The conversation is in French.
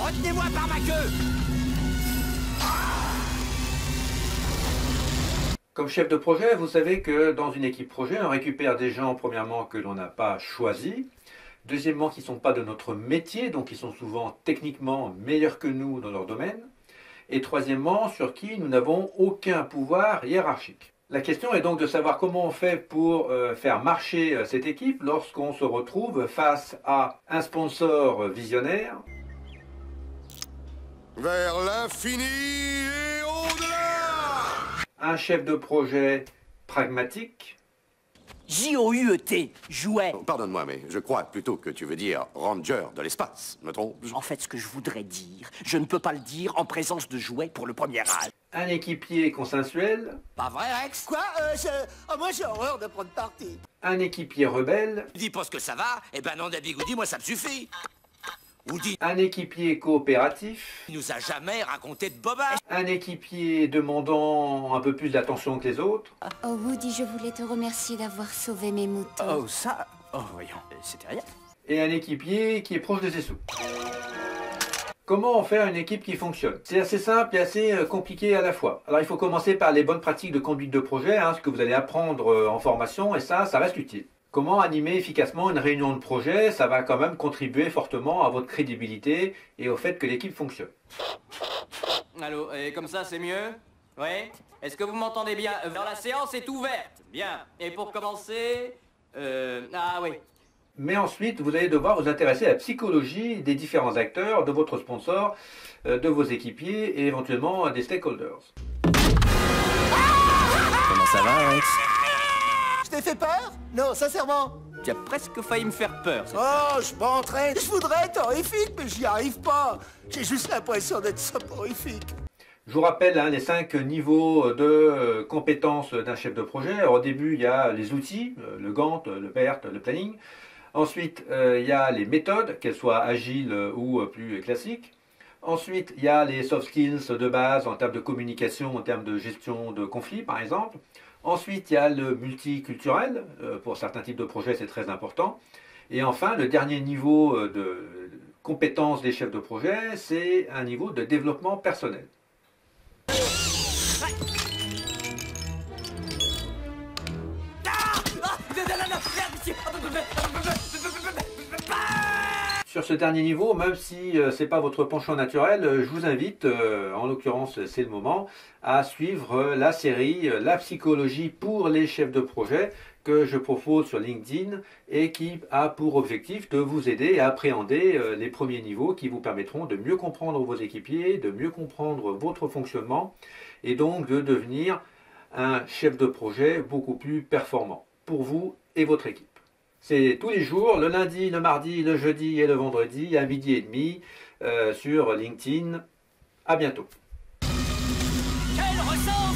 Retenez-moi par ma queue! Comme chef de projet, vous savez que dans une équipe projet, on récupère des gens, premièrement, que l'on n'a pas choisis. Deuxièmement, qui ne sont pas de notre métier, donc qui sont souvent techniquement meilleurs que nous dans leur domaine. Et troisièmement, sur qui nous n'avons aucun pouvoir hiérarchique. La question est donc de savoir comment on fait pour faire marcher cette équipe lorsqu'on se retrouve face à un sponsor visionnaire. Vers l'infini et au-delà! Un chef de projet pragmatique. J-O-U-E-T, jouet. Oh, pardonne-moi, mais je crois plutôt que tu veux dire ranger de l'espace, me trompe-je? En fait, ce que je voudrais dire, je ne peux pas le dire en présence de jouets pour le premier âge. Un équipier consensuel. Pas vrai, Rex? Quoi moi j'ai horreur de prendre parti. Un équipier rebelle. Dis pas ce que ça va, eh ben non, Dabigoudi, moi ça me suffit. Ou dis, Un équipier coopératif. il nous a jamais raconté de bobards. Un équipier demandant un peu plus d'attention que les autres. Oh Woody, je voulais te remercier d'avoir sauvé mes moutons. Oh, ça? Oh, voyons, c'était rien. Et un équipier qui est proche de ses sous. Comment faire une équipe qui fonctionne? C'est assez simple et assez compliqué à la fois. Alors il faut commencer par les bonnes pratiques de conduite de projet, ce que vous allez apprendre en formation, et ça reste utile. Comment animer efficacement une réunion de projet? Ça va quand même contribuer fortement à votre crédibilité et au fait que l'équipe fonctionne. Allô, et comme ça c'est mieux? Oui? Est-ce que vous m'entendez bien? La séance est ouverte. Bien. Et pour commencer... Ah oui. Mais ensuite, vous allez devoir vous intéresser à la psychologie des différents acteurs, de votre sponsor, de vos équipiers et éventuellement des stakeholders. Comment ça va, Rex? Je t'ai fait peur? Non, sincèrement. Tu as presque failli me faire peur. Oh, je m'entraîne. Je voudrais être horrifique, mais j'y arrive pas. J'ai juste l'impression d'être soporifique. Je vous rappelle les 5 niveaux de compétences d'un chef de projet. Alors, au début, il y a les outils, le Gantt, le PERT, le planning. Ensuite, il y a les méthodes, qu'elles soient agiles ou plus classiques. Ensuite, il y a les soft skills de base en termes de communication, en termes de gestion de conflits, par exemple. Ensuite, il y a le multiculturel. Pour certains types de projets, c'est très important. Et enfin, le dernier niveau de compétence des chefs de projet, c'est un niveau de développement personnel. Sur ce dernier niveau, même si ce n'est pas votre penchant naturel, je vous invite, en l'occurrence c'est le moment, à suivre la série La psychologie pour les chefs de projet que je propose sur LinkedIn et qui a pour objectif de vous aider à appréhender les premiers niveaux qui vous permettront de mieux comprendre vos équipiers, de mieux comprendre votre fonctionnement et donc de devenir un chef de projet beaucoup plus performant pour vous et votre équipe. C'est tous les jours, le lundi, le mardi, le jeudi et le vendredi à 12h30 sur LinkedIn. À bientôt. Quel ressort